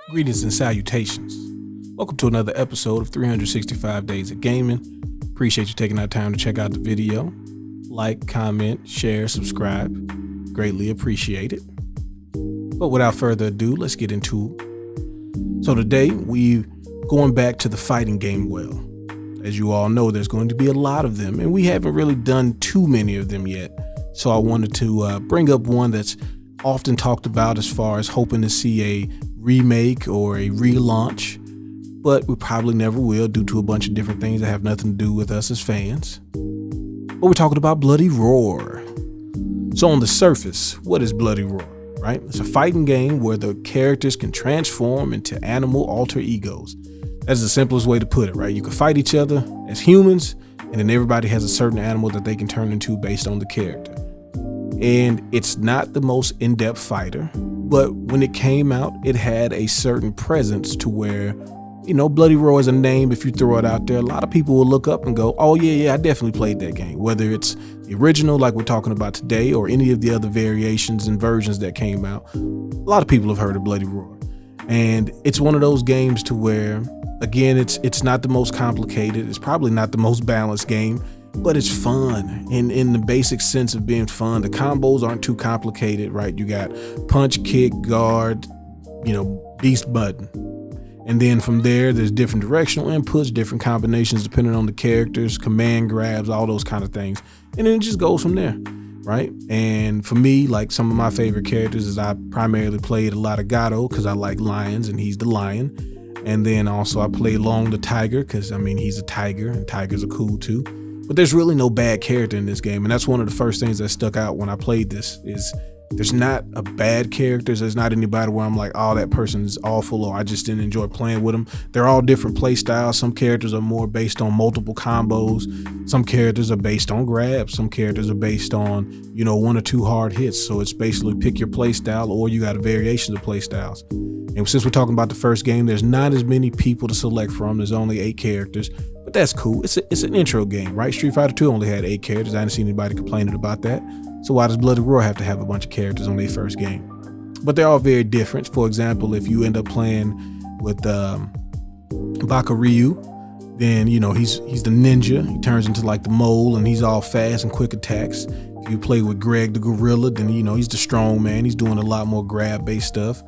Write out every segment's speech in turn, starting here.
Greetings and salutations. Welcome to another episode of 365 Days of Gaming. Appreciate you taking that time to check out the video. Like, comment, share, subscribe. Greatly appreciate it. But without further ado, let's get into it. So today we're going back to the fighting game well. As you all know, there's going to be a lot of them, and we haven't really done too many of them yet. So I wanted to bring up one that's often talked about as far as hoping to see a remake or a relaunch, but we probably never will due to a bunch of different things that have nothing to do with us as fans. But we're talking about Bloody Roar. So on the surface, what is Bloody Roar, right? It's a fighting game where the characters can transform into animal alter egos. That's the simplest way to put it, right? You can fight each other as humans, and then everybody has a certain animal that they can turn into based on the character. And it's not the most in-depth fighter, but when it came out, it had a certain presence to where, you know, Bloody Roar is a name. If you throw it out there, a lot of people will look up and go, oh yeah, I definitely played that game. Whether it's the original, like we're talking about today, or any of the other variations and versions that came out, a lot of people have heard of Bloody Roar. And it's one of those games to where, again, it's not the most complicated. It's probably not the most balanced game, but it's fun in the basic sense of being fun. The combos aren't too complicated, right? You got punch, kick, guard, beast button. And then from there's different directional inputs, different combinations depending on the characters, command grabs, all those kind of things. And then it just goes from there, right? And for me, like some of my favorite characters is I primarily played a lot of Gato because I like lions and he's the lion. And then also I played Long the tiger because, he's a tiger and tigers are cool too. But there's really no bad character in this game. And that's one of the first things that stuck out when I played this is there's not a bad character. There's not anybody where I'm like, oh, that person is awful or I just didn't enjoy playing with them. They're all different play styles. Some characters are more based on multiple combos. Some characters are based on grabs. Some characters are based on, one or two hard hits. So it's basically pick your play style or you got a variation of play styles. And since we're talking about the first game, there's not as many people to select from. There's only 8 characters, but that's cool. It's an intro game, right? Street Fighter 2 only had 8 characters. I didn't see anybody complaining about that. So why does Bloody Roar have to have a bunch of characters on their first game? But they're all very different. For example, if you end up playing with Bakuryu, then he's the ninja. He turns into like the mole and he's all fast and quick attacks. If you play with Greg the gorilla, then he's the strong man. He's doing a lot more grab based stuff.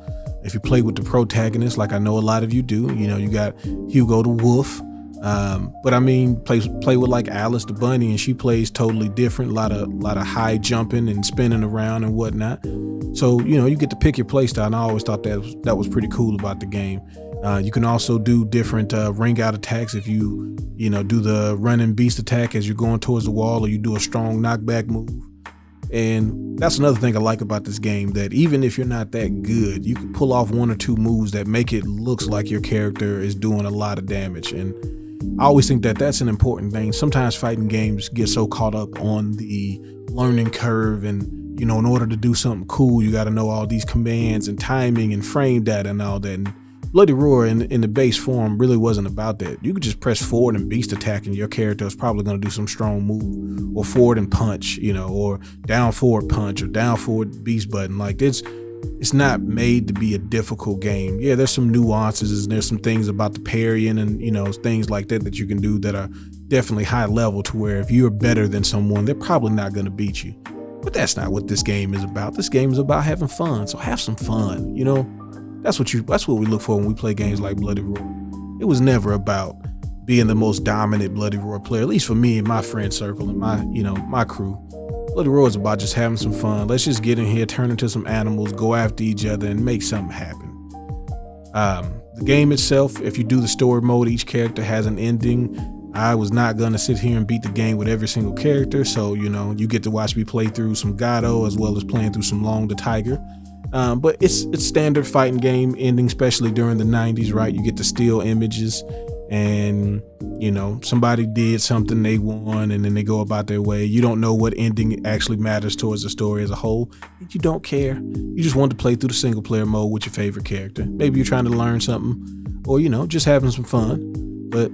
If you play with the protagonist, like I know a lot of you do, you got Hugo the wolf. But play with like Alice the bunny, and she plays totally different. A lot of high jumping and spinning around and whatnot. So you get to pick your play style, and I always thought that was pretty cool about the game. You can also do different ring out attacks if you do the running beast attack as you're going towards the wall, or you do a strong knockback move. And that's another thing I like about this game, that even if you're not that good, you can pull off 1 or 2 moves that make it looks like your character is doing a lot of damage. And I always think that that's an important thing. Sometimes fighting games get so caught up on the learning curve, and in order to do something cool, you got to know all these commands and timing and frame data and all that. And Bloody Roar in the base form really wasn't about that. You could just press forward and beast attack, and your character is probably going to do some strong move, or forward and punch, or down forward punch, or down forward beast button. Like it's not made to be a difficult game. Yeah, there's some nuances and there's some things about the parrying and things like that you can do that are definitely high level, to where if you're better than someone, they're probably not going to beat you. But that's not what this game is about. This game is about having fun. So have some fun. That's what we look for when we play games like Bloody Roar. It was never about being the most dominant Bloody Roar player, at least for me and my friend circle and my crew. Bloody Roar is about just having some fun. Let's just get in here, turn into some animals, go after each other, and make something happen. The game itself, if you do the story mode, each character has an ending. I was not gonna sit here and beat the game with every single character, so you get to watch me play through some Gato as well as playing through some Long the tiger. But it's standard fighting game ending, especially during the 90s, right? You get to steal images and, somebody did something, they won, and then they go about their way. You don't know what ending actually matters towards the story as a whole. You don't care. You just want to play through the single player mode with your favorite character. Maybe you're trying to learn something or, just having some fun. But,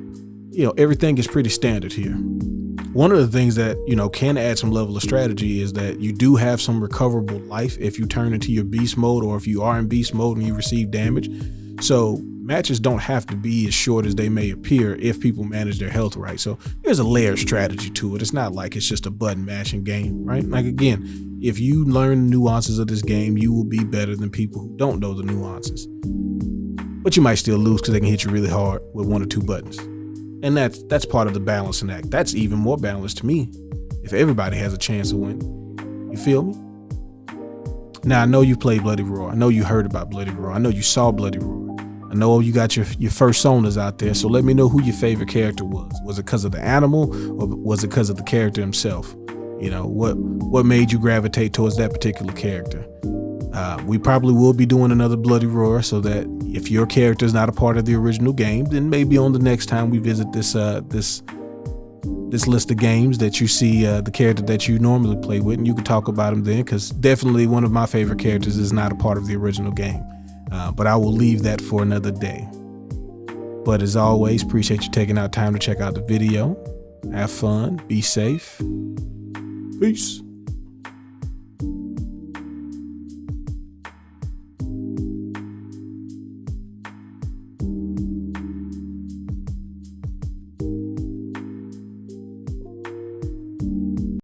everything is pretty standard here. One of the things that, can add some level of strategy is that you do have some recoverable life if you turn into your beast mode, or if you are in beast mode and you receive damage. So matches don't have to be as short as they may appear if people manage their health right. So there's a layered strategy to it. It's not like it's just a button mashing game, right? Like, again, if you learn the nuances of this game, you will be better than people who don't know the nuances. But you might still lose because they can hit you really hard with 1 or 2 buttons. And that's part of the balancing act. That's even more balanced to me if everybody has a chance to win. You feel me? Now, I know you played Bloody Roar. I know you heard about Bloody Roar. I know you saw Bloody Roar. I know you got your personas out there. So let me know who your favorite character was. Was it because of the animal, or was it because of the character himself? You know, what made you gravitate towards that particular character? We probably will be doing another Bloody Roar, so that if your character is not a part of the original game, then maybe on the next time we visit this list of games that you see the character that you normally play with, and you can talk about them then, because definitely one of my favorite characters is not a part of the original game. But I will leave that for another day. But as always, appreciate you taking out time to check out the video. Have fun, be safe. Peace.